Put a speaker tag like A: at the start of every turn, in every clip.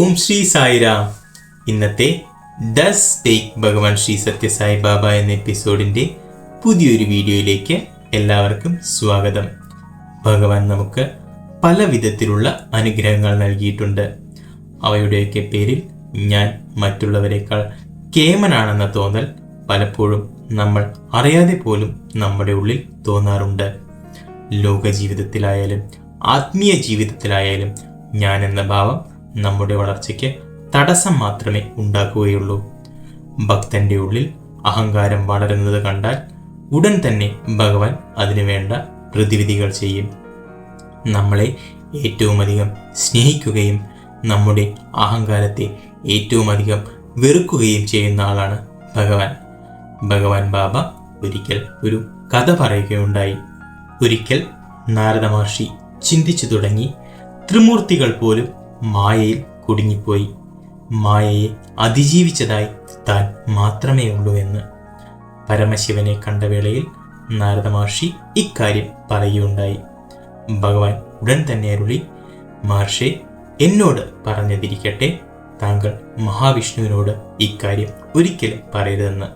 A: ഓം ശ്രീ സായിരാം. ഇന്നത്തെ does take ഭഗവാൻ ശ്രീ സത്യസായി ബാബ എന്ന എപ്പിസോഡിൻ്റെ പുതിയൊരു വീഡിയോയിലേക്ക് എല്ലാവർക്കും സ്വാഗതം. ഭഗവാൻ നമുക്ക് പല വിധത്തിലുള്ള അനുഗ്രഹങ്ങൾ നൽകിയിട്ടുണ്ട്. അവയുടെയൊക്കെ പേരിൽ ഞാൻ മറ്റുള്ളവരെക്കാൾ കേമനാണെന്ന തോന്നൽ പലപ്പോഴും നമ്മൾ അറിയാതെ പോലും നമ്മുടെ ഉള്ളിൽ തോന്നാറുണ്ട്. ലോക ജീവിതത്തിലായാലും ആത്മീയ ജീവിതത്തിലായാലും ഞാൻ എന്ന ഭാവം നമ്മുടെ വളർച്ചയ്ക്ക് തടസ്സം മാത്രമേ ഉണ്ടാക്കുകയുള്ളൂ. ഭക്തന്റെ ഉള്ളിൽ അഹങ്കാരം വളരുന്നത് കണ്ടാൽ ഉടൻ തന്നെ ഭഗവാൻ അതിനു വേണ്ട പ്രതിവിധികൾ ചെയ്യും. നമ്മളെ ഏറ്റവും അധികം സ്നേഹിക്കുകയും നമ്മുടെ അഹങ്കാരത്തെ ഏറ്റവും അധികം വെറുക്കുകയും ചെയ്യുന്ന ആളാണ് ഭഗവാൻ. ഭഗവാൻ ബാബ ഒരിക്കൽ ഒരു കഥ പറയുകയുണ്ടായി. ഒരിക്കൽ നാരദ മഹർഷി ചിന്തിച്ചു തുടങ്ങി, ത്രിമൂർത്തികൾ പോലും മായയിൽ കുടുങ്ങിപ്പോയി, മായയെ അതിജീവിച്ചതായി താൻ മാത്രമേ ഉള്ളൂ എന്ന്. പരമശിവനെ കണ്ട വേളയിൽ നാരദ മഹർഷി ഇക്കാര്യം പറയുകയുണ്ടായി. ഭഗവാൻ ഉടൻ തന്നെ അരുളി, മഹർഷി, എന്നോട് പറഞ്ഞതിരിക്കട്ടെ, താങ്കൾ മഹാവിഷ്ണുവിനോട് ഇക്കാര്യം ഒരിക്കലും പറയരുതെന്ന്.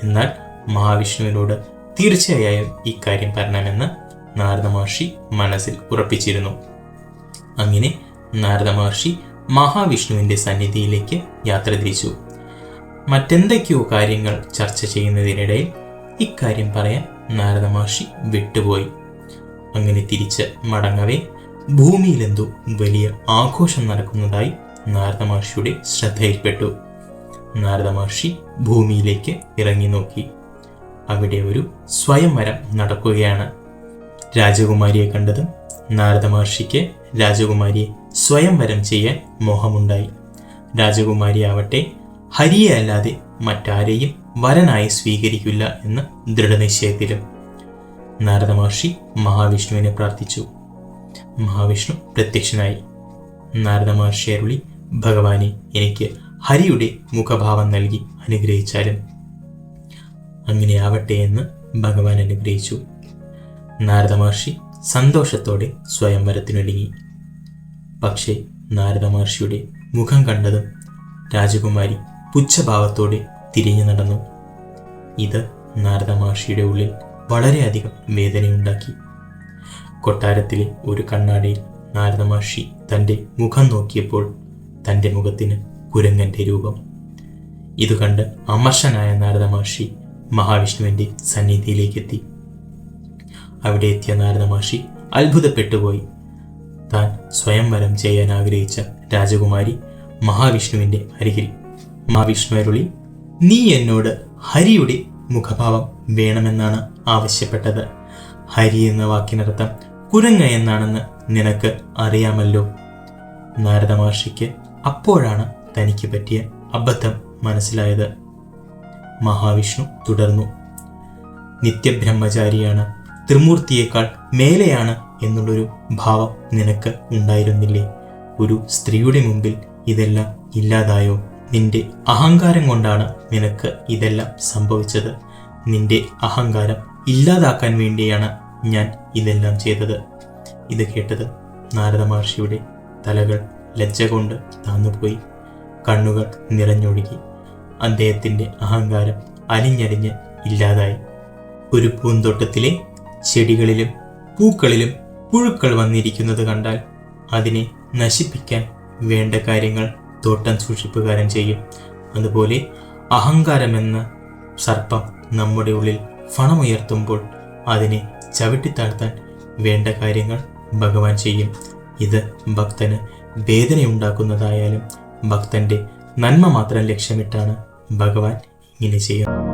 A: എന്നാൽ മഹാവിഷ്ണുവിനോട് തീർച്ചയായും ഇക്കാര്യം പറയണമെന്ന് നാരദ മഹർഷി മനസ്സിൽ ഉറപ്പിച്ചിരുന്നു. അങ്ങനെ നാരദ മഹർഷി മഹാവിഷ്ണുവിന്റെ സന്നിധിയിലേക്ക് യാത്ര തിരിച്ചു. മറ്റെന്തൊക്കെയോ കാര്യങ്ങൾ ചർച്ച ചെയ്യുന്നതിനിടയിൽ ഇക്കാര്യം പറയാൻ നാരദ മഹർഷി വിട്ടുപോയി. അങ്ങനെ തിരിച്ച് മടങ്ങവേ ഭൂമിയിലെന്തോ വലിയ ആഘോഷം നടക്കുന്നതായി നാരദ മഹർഷിയുടെ ശ്രദ്ധയിൽപ്പെട്ടു. നാരദ മഹർഷി ഭൂമിയിലേക്ക് ഇറങ്ങി നോക്കി. അവിടെ ഒരു സ്വയംവരം നടക്കുകയാണ്. രാജകുമാരിയെ കണ്ടതും നാരദ മഹർഷിക്ക് രാജകുമാരിയെ സ്വയംവരം ചെയ്യാൻ മോഹമുണ്ടായി. രാജകുമാരി ആവട്ടെ ഹരിയെ അല്ലാതെ മറ്റാരെയും വരനായി സ്വീകരിക്കില്ല എന്ന് ദൃഢനിശ്ചയത്തിലും. നാരദ മഹർഷി മഹാവിഷ്ണുവിനെ പ്രാർത്ഥിച്ചു. മഹാവിഷ്ണു പ്രത്യക്ഷനായി. നാരദ മഹർഷി അരുളി, ഭഗവാനെ, എനിക്ക് ഹരിയുടെ മുഖഭാവം നൽകി അനുഗ്രഹിച്ചാലും. അങ്ങനെ ആവട്ടെ എന്ന് ഭഗവാൻ അനുഗ്രഹിച്ചു. നാരദ മഹർഷി സന്തോഷത്തോടെ സ്വയംവരത്തിനൊരുങ്ങി. പക്ഷേ നാരദ മഹർഷിയുടെ മുഖം കണ്ടതും രാജകുമാരി പുച്ഛഭാവത്തോടെ തിരിഞ്ഞു നടന്നു. ഇത് നാരദ മഹർഷിയുടെ ഉള്ളിൽ വളരെയധികം വേദനയുണ്ടാക്കി. കൊട്ടാരത്തിലെ ഒരു കണ്ണാടിയിൽ നാരദ മഹർഷി തൻ്റെ മുഖം നോക്കിയപ്പോൾ തൻ്റെ മുഖത്തിന് കുരങ്ങന്റെ രൂപം. ഇത് കണ്ട് അമർഷനായ നാരദ മഹർഷി മഹാവിഷ്ണുവിൻ്റെ സന്നിധിയിലേക്കെത്തി. അവിടെ എത്തിയ നാരദ മഹർഷി അത്ഭുതപ്പെട്ടുപോയി. താൻ സ്വയംവരം ചെയ്യാൻ ആഗ്രഹിച്ച രാജകുമാരി മഹാവിഷ്ണുവിൻ്റെ അരികിൽ. മഹാവിഷ്ണു അരുളി, നീ എന്നോട് ഹരിയുടെ മുഖഭാവം വേണമെന്നാണ് ആവശ്യപ്പെട്ടത്. ഹരി എന്ന വാക്കിനർത്ഥം കുരങ്ങ എന്നാണെന്ന് നിനക്ക് അറിയാമല്ലോ. നാരദ മഹർഷിക്ക് അപ്പോഴാണ് തനിക്ക് പറ്റിയ അബദ്ധം മനസ്സിലായത്. മഹാവിഷ്ണു തുടർന്നു, നിത്യബ്രഹ്മചാരിയാണ്, ത്രിമൂർത്തിയേക്കാൾ മേലെയാണ് എന്നുള്ളൊരു ഭാവം നിനക്ക് ഉണ്ടായിരുന്നില്ലേ? ഒരു സ്ത്രീയുടെ മുമ്പിൽ ഇതെല്ലാം ഇല്ലാതായോ? നിന്റെ അഹങ്കാരം കൊണ്ടാണ് നിനക്ക് ഇതെല്ലാം സംഭവിച്ചത്. നിന്റെ അഹങ്കാരം ഇല്ലാതാക്കാൻ വേണ്ടിയാണ് ഞാൻ ഇതെല്ലാം ചെയ്തത്. ഇത് കേട്ടത് നാരദ മഹർഷിയുടെ തലകൾ ലജ്ജ കൊണ്ട് താന്നുപോയി. കണ്ണുകൾ നിറഞ്ഞൊഴുകി. അദ്ദേഹത്തിൻ്റെ അഹങ്കാരം അലിഞ്ഞലിഞ്ഞ് ഇല്ലാതായി. ഒരു പൂന്തോട്ടത്തിലെ ചെടികളിലും പൂക്കളിലും പുഴുക്കൾ വന്നിരിക്കുന്നത് കണ്ടാൽ അതിനെ നശിപ്പിക്കാൻ വേണ്ട കാര്യങ്ങൾ തോട്ടം സൂക്ഷിപ്പുകാരൻ ചെയ്യും. അതുപോലെ അഹങ്കാരമെന്ന സർപ്പം നമ്മുടെ ഉള്ളിൽ ഫണമുയർത്തുമ്പോൾ അതിനെ ചവിട്ടിത്താഴ്ത്താൻ വേണ്ട കാര്യങ്ങൾ ഭഗവാൻ ചെയ്യും. ഇത് ഭക്തന് വേദനയുണ്ടാക്കുന്നതായാലും ഭക്തന്റെ നന്മ മാത്രം ലക്ഷ്യമിട്ടാണ് ഭഗവാൻ ഇങ്ങനെ ചെയ്യുന്നത്.